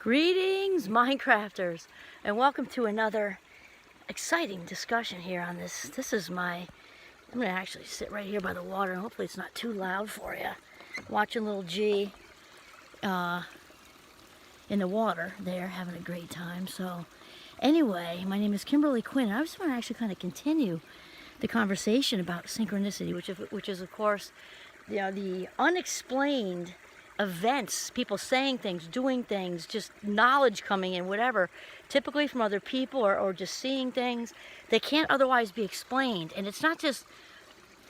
Greetings, Minecrafters, and welcome to another exciting discussion here on this. I'm going to actually sit right here by the water, and hopefully it's not too loud for you. Watching little G in the water there, having a great time. So, anyway, my name is Kimberly Quinn, and I just want to actually kind of continue the conversation about synchronicity, which is of course, the unexplained events, people saying things, doing things, just knowledge coming in, whatever, typically from other people or just seeing things that can't otherwise be explained. And it's not just,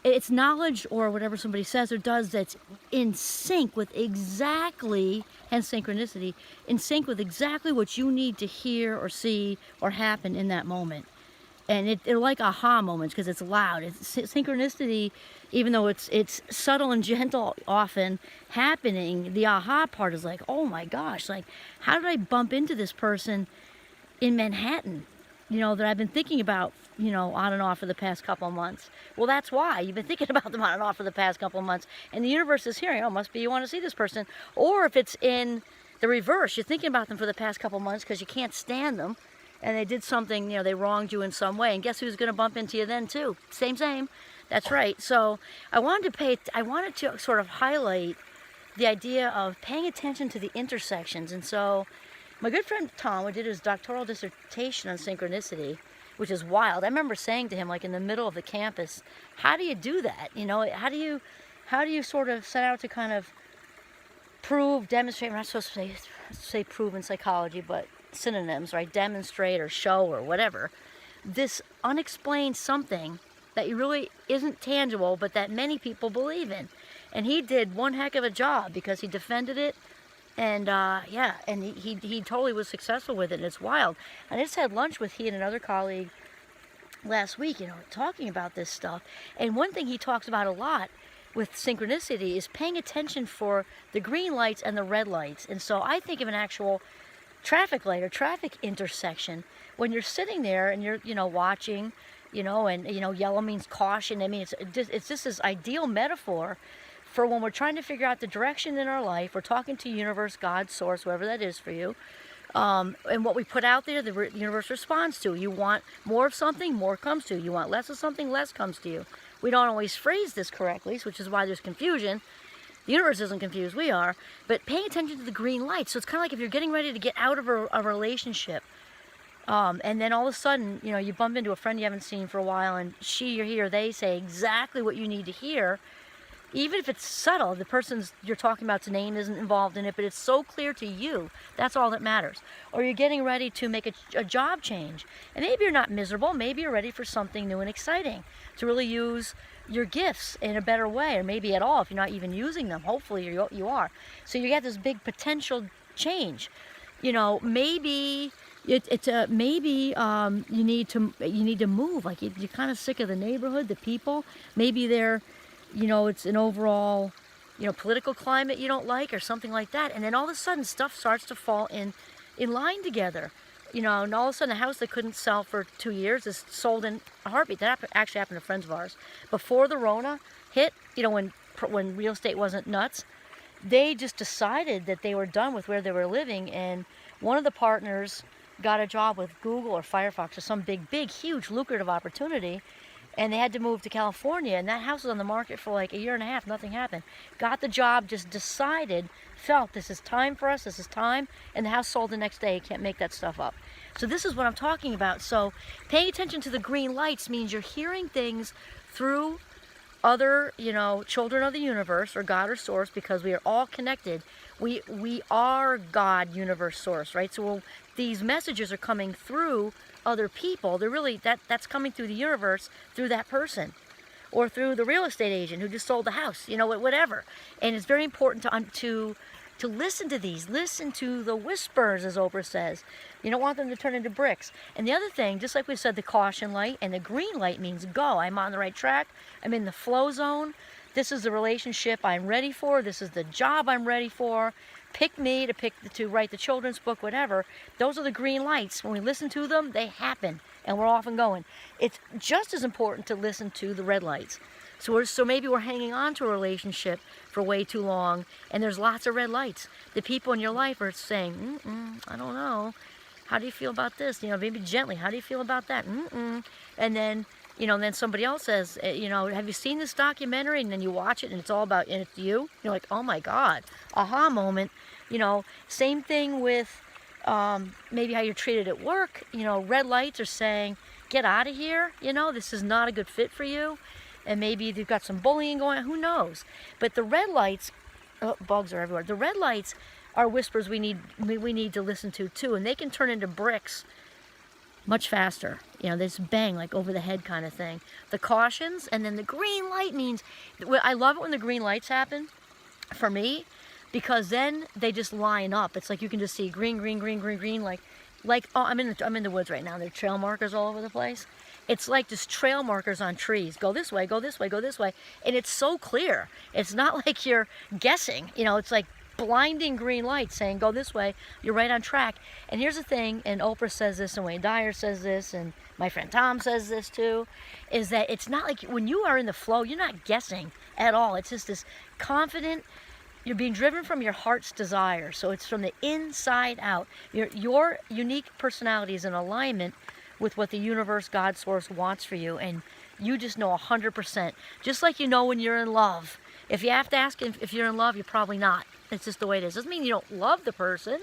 it's knowledge or whatever somebody says or does that's in sync with exactly, hence synchronicity, in sync with exactly what you need to hear or see or happen in that moment. And they're like aha moments because it's loud. It's synchronicity, even though it's subtle and gentle often happening, the aha part is like, oh my gosh, like how did I bump into this person in Manhattan, that I've been thinking about, on and off for the past couple of months. Well, that's why you've been thinking about them on and off for the past couple of months. And the universe is hearing, oh, must be you want to see this person. Or if it's in the reverse, you're thinking about them for the past couple of months because you can't stand them. And they did something, they wronged you in some way. And guess who's going to bump into you then too? Same. That's right. So I wanted to sort of highlight the idea of paying attention to the intersections. And so my good friend Tom, who did his doctoral dissertation on synchronicity, which is wild. I remember saying to him, like in the middle of the campus, how do you do that? How do you sort of set out to kind of prove, demonstrate, we're not supposed to say prove in psychology, but synonyms, right? Demonstrate or show or whatever. This unexplained something that really isn't tangible, but that many people believe in. And he did one heck of a job because he defended it. And and he totally was successful with it. And it's wild. I just had lunch with he and another colleague last week, talking about this stuff. And one thing he talks about a lot with synchronicity is paying attention for the green lights and the red lights. And so I think of an actual traffic light or traffic intersection when you're sitting there and you're watching, and yellow means caution. I mean, it's just this ideal metaphor for when we're trying to figure out the direction in our life. We're talking to universe, God, source, whoever that is for you, and what we put out there, the universe responds to. You want more of something, more comes to you. You want less of something, less comes to you. We don't always phrase this correctly, which is why there's confusion. The universe isn't confused, we are, but paying attention to the green light. So it's kind of like if you're getting ready to get out of a relationship, and then all of a sudden, you bump into a friend you haven't seen for a while, and she or he or they say exactly what you need to hear, even if it's subtle. The person's you're talking about's name isn't involved in it, but it's so clear to you. That's all that matters. Or you're getting ready to make a job change, and maybe you're not miserable. Maybe you're ready for something new and exciting, to really use your gifts in a better way, or maybe at all if you're not even using them. Hopefully you are. So you get this big potential change. Maybe maybe you need to move. Like you're kind of sick of the neighborhood, the people. Maybe they're, it's an overall, political climate you don't like or something like that. And then all of a sudden stuff starts to fall in line together. And all of a sudden a house that couldn't sell for 2 years is sold in a heartbeat. That actually happened to friends of ours. Before the Rona hit, when real estate wasn't nuts, they just decided that they were done with where they were living. And one of the partners got a job with Google or Firefox or some big, huge, lucrative opportunity. And they had to move to California. And that house was on the market for like a year and a half. Nothing happened. Got the job, just decided, felt this is time for us, this is time. And the house sold the next day. You can't make that stuff up. So this is what I'm talking about. So paying attention to the green lights means you're hearing things through other, children of the universe or God or source, because we are all connected. We are God, universe, source, right? So these messages are coming through other people. They're really, that's coming through the universe, through that person, or through the real estate agent who just sold the house, whatever. And it's very important to listen to these. Listen to the whispers, as Oprah says. You don't want them to turn into bricks. And the other thing, just like we said, the caution light and the green light means go. I'm on the right track. I'm in the flow zone. This is the relationship I'm ready for. This is the job I'm ready for. Pick me to write the children's book, whatever. Those are the green lights. When we listen to them, they happen, and we're off and going. It's just as important to listen to the red lights. So maybe we're hanging on to a relationship for way too long, and there's lots of red lights. The people in your life are saying, I don't know. How do you feel about this? You know, maybe gently. How do you feel about that? And then, you know, then somebody else says, you know, have you seen this documentary? And then you watch it, and it's all about, and it's you. You're like, oh my God, aha moment. You know, same thing with maybe how you're treated at work. You know, red lights are saying, get out of here. You know, this is not a good fit for you. And maybe you've got some bullying going on. Who knows? But the red lights, bugs are everywhere. The red lights are whispers we need to listen to too, and they can turn into bricks much faster. You know, this bang, like over the head kind of thing. The cautions, and then the green light means, I love it when the green lights happen, for me, because then they just line up. It's like you can just see green, green, green, green, green, like oh, I'm in the woods right now. There are trail markers all over the place. It's like just trail markers on trees. Go this way, go this way, go this way. And it's so clear. It's not like you're guessing. You know, it's like blinding green lights saying, go this way. You're right on track. And here's the thing, and Oprah says this, and Wayne Dyer says this, and my friend Tom says this too, is that it's not like when you are in the flow, you're not guessing at all. It's just this confident, you're being driven from your heart's desire. So it's from the inside out. Your unique personality is in alignment with what the universe, God, source wants for you, and you just know 100%. Just like you know when you're in love. If you have to ask if you're in love, you're probably not. It's just the way it is. Doesn't mean you don't love the person,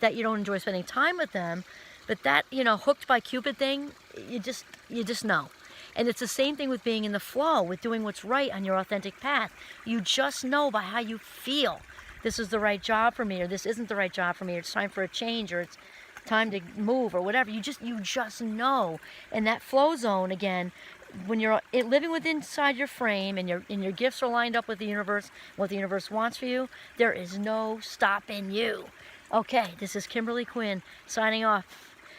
that you don't enjoy spending time with them, but that, you know, hooked by Cupid thing, you just know. And it's the same thing with being in the flow, with doing what's right on your authentic path. You just know by how you feel. This is the right job for me, or this isn't the right job for me, or it's time for a change, or it's time to move, or whatever. You just know. And that flow zone, again, when you're living within inside your frame, and your gifts are lined up with the universe, what the universe wants for you, there is no stopping you. Okay, this is Kimberly Quinn signing off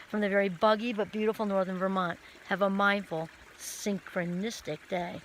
from the very buggy but beautiful northern Vermont. Have a mindful, synchronistic day.